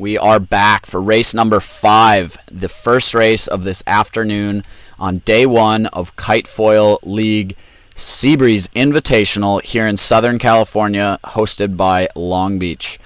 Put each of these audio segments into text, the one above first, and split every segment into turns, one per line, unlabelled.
We are back for race number 5, the first race of this afternoon on day 1 of Kite Foil League Seabreeze Invitational here in Southern California, hosted by Long Beach.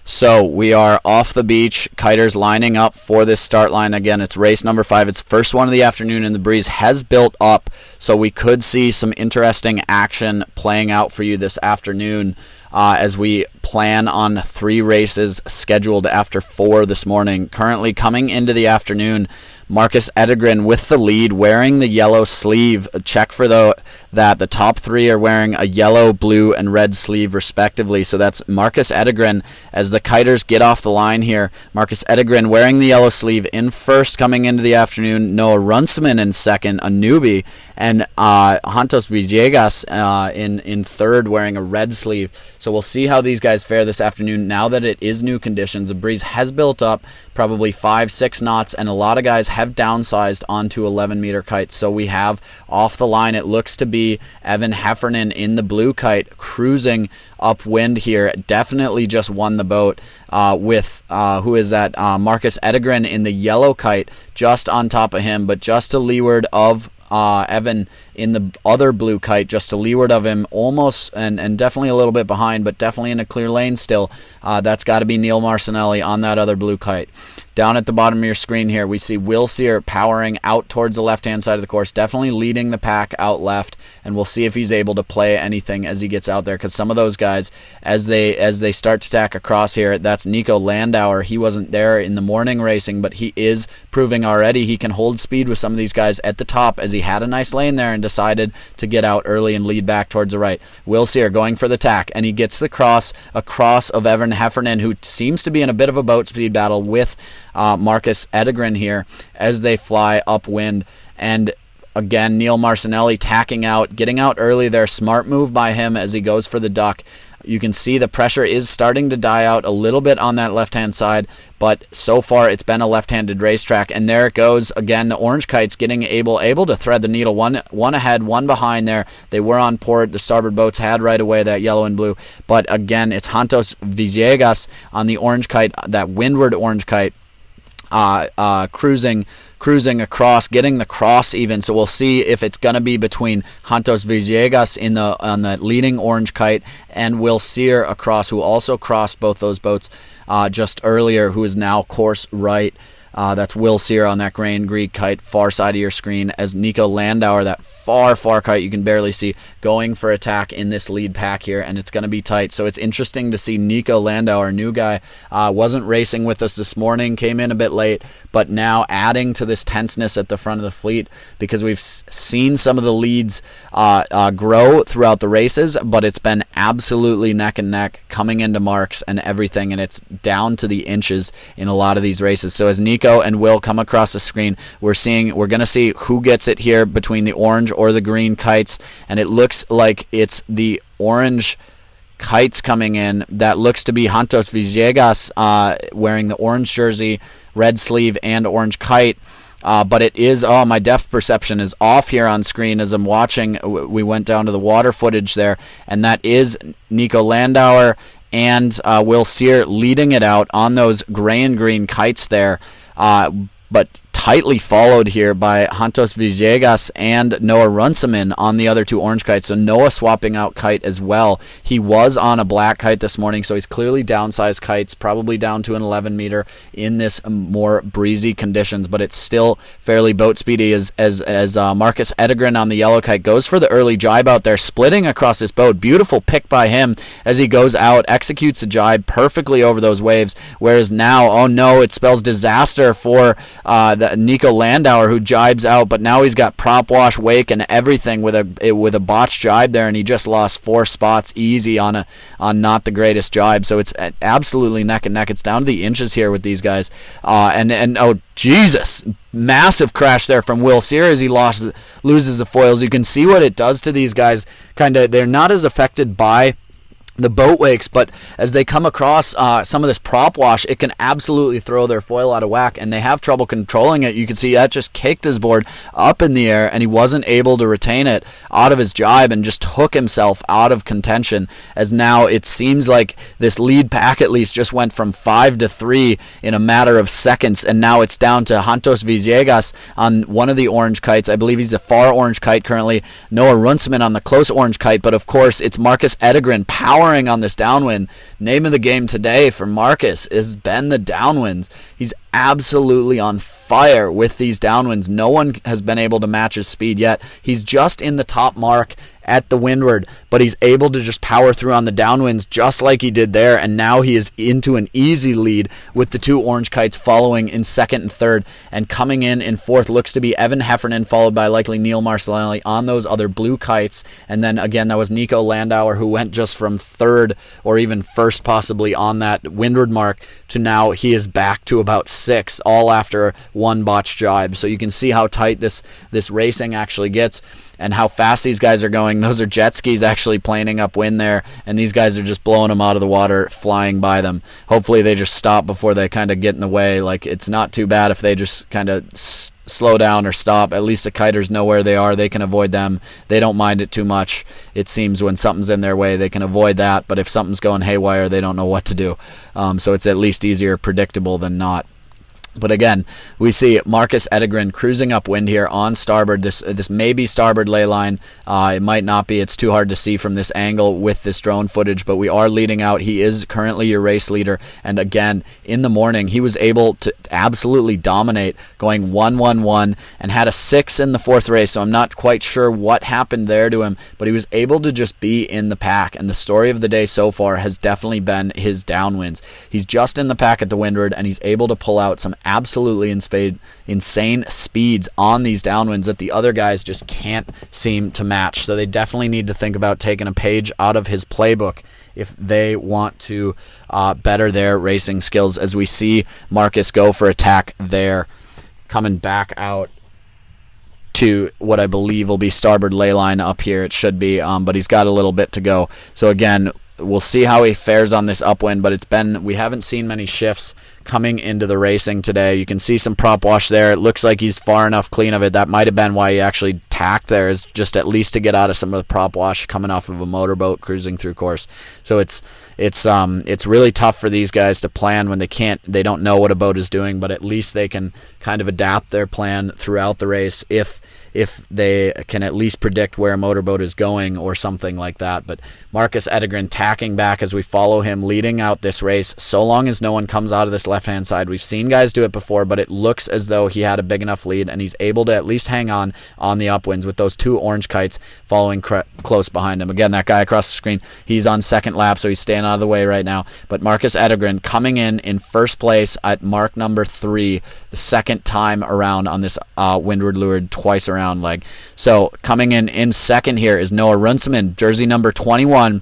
So we are off the beach, kiters lining up for this start line. Again, it's race number 5. It's the first one of the afternoon, and the breeze has built up, so we could see some interesting action playing out for you this afternoon as we plan on 3 races scheduled after 4 this morning. Currently coming into the afternoon, Marcus Edegren with the lead, wearing the yellow sleeve. Check for that the top 3 are wearing a yellow, blue, and red sleeve respectively. So that's Marcus Edegren as the kiters get off the line here. Marcus Edegren wearing the yellow sleeve in first coming into the afternoon. Noah Runciman in second, a newbie, and Santos Villegas in third wearing a red sleeve. So we'll see how these guys fare this afternoon now that it is new conditions. The breeze has built up probably 5-6 knots, and a lot of guys have downsized onto 11-meter kites. So we have off the line, it looks to be Evan Heffernan in the blue kite cruising upwind here. Definitely just won the boat with who is that? Marcus Edegren in the yellow kite just on top of him, but just to leeward of Evan in the other blue kite, just to leeward of him, almost and definitely a little bit behind, but definitely in a clear lane still. That's got to be Neil Marcinelli on that other blue kite. Down at the bottom of your screen here, we see Will Sear powering out towards the left-hand side of the course, definitely leading the pack out left, and we'll see if he's able to play anything as he gets out there, because some of those guys, as they start to tack across here, that's Nico Landauer. He wasn't there in the morning racing, but he is proving already he can hold speed with some of these guys at the top, as he had a nice lane there and decided to get out early and lead back towards the right. Will Sear going for the tack, and he gets the cross of Evan Heffernan, who seems to be in a bit of a boat speed battle with Marcus Edegren here as they fly upwind. And again, Neil Marcinelli tacking out, getting out early there. Smart move by him as he goes for the duck. You can see the pressure is starting to die out a little bit on that left-hand side, but so far it's been a left-handed racetrack. And there it goes again. The orange kites getting able to thread the needle. One ahead, one behind there. They were on port. The starboard boats had right away that yellow and blue. But again, it's Santos Villegas on the orange kite, that windward orange kite, cruising across, getting the cross even. So we'll see if it's going to be between Santos Villegas on the leading orange kite and Will Sear across, who also crossed both those boats just earlier, who is now course right. That's Will Sear on that grain green kite, far side of your screen, as Nico Landauer, that far kite you can barely see, going for attack in this lead pack here, and it's going to be tight. So it's interesting to see Nico Landauer, new guy, wasn't racing with us this morning, came in a bit late, but now adding to this tenseness at the front of the fleet, because we've seen some of the leads grow throughout the races, but it's been absolutely neck and neck coming into marks and everything, and it's down to the inches in a lot of these races. So as Nico and Will come across the screen, we're going to see who gets it here between the orange or the green kites, and it looks like it's the orange kites coming in. That looks to be Santos Villegas wearing the orange jersey, red sleeve, and orange kite. But it is, my depth perception is off here on screen as I'm watching. We went down to the water footage there, and that is Nico Landauer and Will Sear leading it out on those gray and green kites there. But tightly followed here by Santos Villegas and Noah Runciman on the other 2 orange kites. So Noah swapping out kite as well. He was on a black kite this morning, so he's clearly downsized kites, probably down to an 11-meter in this more breezy conditions, but it's still fairly boat speedy as Marcus Edegren on the yellow kite goes for the early jibe out there, splitting across this boat. Beautiful pick by him as he goes out, executes a jibe perfectly over those waves, whereas now, oh no, it spells disaster for Nico Landauer, who jibes out, but now he's got prop wash, wake, and everything with a botched jibe there, and he just lost 4 spots easy on not the greatest jibe. So it's absolutely neck and neck. It's down to the inches here with these guys. And oh Jesus, massive crash there from Will Sear as he loses the foils. You can see what it does to these guys. They're not as affected by the boat wakes, but as they come across some of this prop wash, it can absolutely throw their foil out of whack, and they have trouble controlling it. You can see that just kicked his board up in the air, and he wasn't able to retain it out of his jibe and just took himself out of contention, as now it seems like this lead pack at least just went from 5 to 3 in a matter of seconds, and now it's down to Santos Villegas on one of the orange kites. I believe he's a far orange kite currently. Noah Runciman on the close orange kite, but of course it's Marcus Edegren powering on this downwind. Name of the game today for Marcus has been the downwinds. He's absolutely on fire with these downwinds. No one has been able to match his speed yet. He's just in the top mark at the windward, but he's able to just power through on the downwinds just like he did there, and now he is into an easy lead with the 2 orange kites following in second and third, and coming in fourth looks to be Evan Heffernan, followed by likely Neil Marcelli on those other blue kites, and then again that was Nico Landauer, who went just from third or even first possibly on that windward mark to now he is back to about 6, all after one botched jibe. So you can see how tight this racing actually gets and how fast these guys are going. Those are jet skis actually planing upwind there, and these guys are just blowing them out of the water, flying by them. Hopefully they just stop before they kind of get in the way. Like, it's not too bad if they just kind of slow down or stop. At least the kiters know where they are. They can avoid them. They don't mind it too much. It seems when something's in their way, they can avoid that, but if something's going haywire, they don't know what to do. So it's at least easier predictable than not. But again, we see Marcus Edegren cruising upwind here on starboard. This may be starboard ley line. It might not be. It's too hard to see from this angle with this drone footage, but we are leading out. He is currently your race leader. And again, in the morning, he was able to absolutely dominate, going 1-1-1 and had a 6 in the 4th race. So I'm not quite sure what happened there to him, but he was able to just be in the pack. And the story of the day so far has definitely been his downwinds. He's just in the pack at the windward, and he's able to pull out some absolutely insane speeds on these downwinds that the other guys just can't seem to match. So they definitely need to think about taking a page out of his playbook if they want to better their racing skills, as we see Marcus go for attack there, coming back out to what I believe will be starboard ley line up here. It should be, but he's got a little bit to go. So again, we'll see how he fares on this upwind, but we haven't seen many shifts coming into the racing today. You can see some prop wash there. It looks like he's far enough clean of it. That might have been why he actually tacked there, is just at least to get out of some of the prop wash coming off of a motorboat cruising through course. So it's really tough for these guys to plan when they don't know what a boat is doing, but at least they can kind of adapt their plan throughout the race if they can at least predict where a motorboat is going or something like that. But Marcus Edegren tacking back as we follow him, leading out this race, so long as no one comes out of this left-hand side. We've seen guys do it before, but it looks as though he had a big enough lead, and he's able to at least hang on the upwinds with those 2 orange kites following close behind him. Again, that guy across the screen, he's on second lap, so he's staying out of the way right now. But Marcus Edegren coming in first place at mark number 3, the second time around on this windward leeward twice around leg. So coming in second here is Noah Runciman, jersey number 21.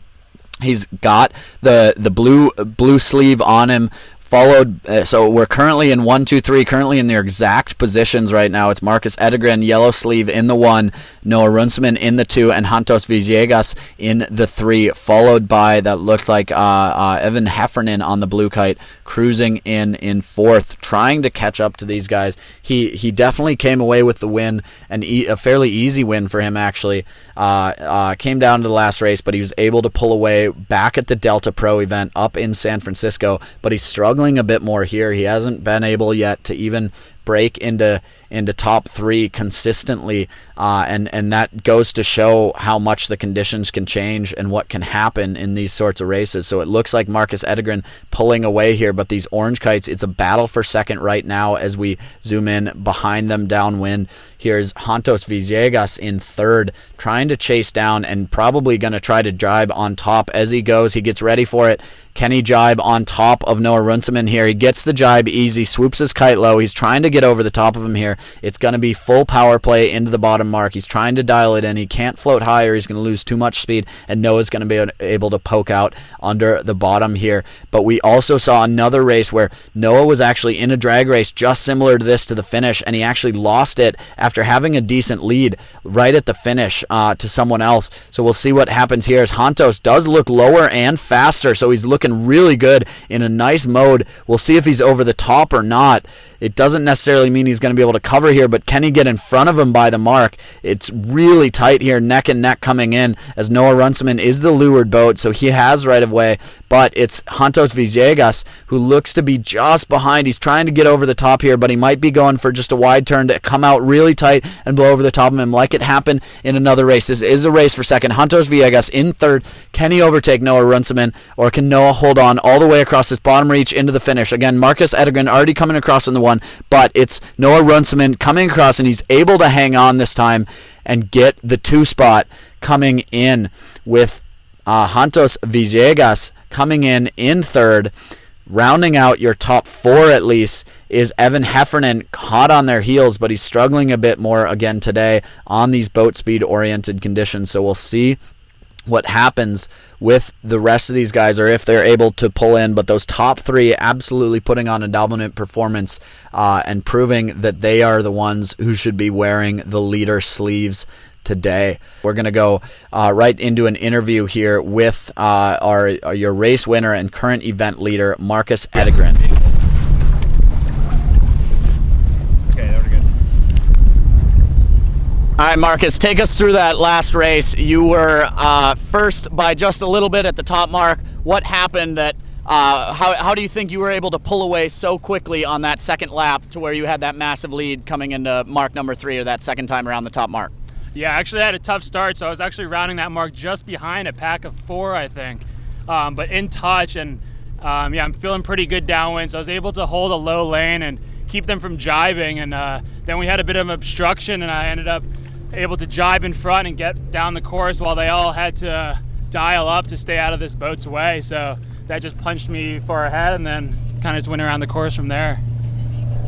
He's got the blue sleeve on him, followed, so we're currently in 1, 2, 3, currently in their exact positions right now. It's Marcus Edegren, yellow sleeve in the 1, Noah Runciman in the 2, and Santos Villegas in the 3, followed by, that looked like Evan Heffernan on the blue kite, cruising in 4th, trying to catch up to these guys. He definitely came away with the win, and a fairly easy win for him actually. Came down to the last race, but he was able to pull away back at the Delta Pro event up in San Francisco, but he's struggling a bit more here. He hasn't been able yet to even break into top 3 consistently, and that goes to show how much the conditions can change and what can happen in these sorts of races. So it looks like Marcus Edegren pulling away here, but these orange kites, it's a battle for second right now as we zoom in behind them downwind. Here's Santos Villegas in 3rd, trying to chase down and probably going to try to jibe on top as he goes. He gets ready for it. Can he jibe on top of Noah Runciman here? He gets the jibe easy, swoops his kite low. He's trying to get over the top of him here. It's going to be full power play into the bottom mark. He's trying to dial it in. He can't float high or he's going to lose too much speed, and Noah's going to be able to poke out under the bottom here. But we also saw another race where Noah was actually in a drag race just similar to this to the finish, and he actually lost it after having a decent lead right at the finish to someone else. So we'll see what happens here as Hantos does look lower and faster, so he's looking really good in a nice mode. We'll see if he's over the top or not. It doesn't necessarily mean he's going to be able to cover here, but can he get in front of him by the mark? It's really tight here, neck and neck coming in, as Noah Runciman is the leeward boat, so he has right of way, but it's Hantos Villegas who looks to be just behind. He's trying to get over the top here, but he might be going for just a wide turn to come out really tight and blow over the top of him like it happened in another race. This is a race for second. Hantos Villegas in third. Can he overtake Noah Runciman, or can Noah hold on all the way across this bottom reach into the finish? Again, Marcus Edegren already coming across in the one, but it's Noah Runciman coming across, and he's able to hang on this time and get the 2 spot coming in with Hantos Villegas coming in third. Rounding out your top 4 at least is Evan Heffernan, hot on their heels, but he's struggling a bit more again today on these boat speed oriented conditions. So we'll see what happens with the rest of these guys, or if they're able to pull in. But those top 3 absolutely putting on a dominant performance and proving that they are the ones who should be wearing the leader sleeves today. We're going to go right into an interview here with your race winner and current event leader, Marcus Edegren.
Okay, that was good.
All right, Marcus, take us through that last race. You were first by just a little bit at the top mark. What happened that how do you think you were able to pull away so quickly on that second lap to where you had that massive lead coming into mark number 3, or that second time around the top mark?
Yeah, actually I had a tough start, so I was actually rounding that mark just behind a pack of 4, I think, but in touch, and I'm feeling pretty good downwind, so I was able to hold a low lane and keep them from jibing, and then we had a bit of obstruction, and I ended up able to jibe in front and get down the course while they all had to dial up to stay out of this boat's way, so that just punched me far ahead, and then kind of just went around the course from there.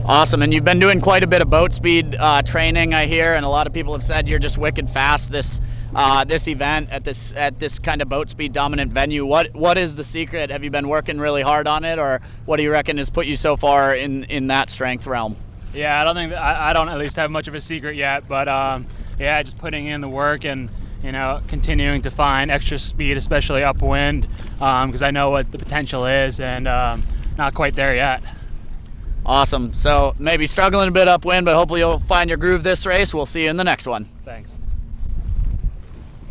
Awesome, and you've been doing quite a bit of boat speed training, I hear, and a lot of people have said you're just wicked fast this event at this kind of boat speed dominant venue. What is the secret? Have you been working really hard on it, or what do you reckon has put you so far in that strength realm?
Yeah, I don't at least have much of a secret yet, but just putting in the work and continuing to find extra speed, especially upwind, because I know what the potential is, and not quite there yet.
Awesome. So maybe struggling a bit upwind, but hopefully you'll find your groove this race. We'll see you in the next one.
Thanks.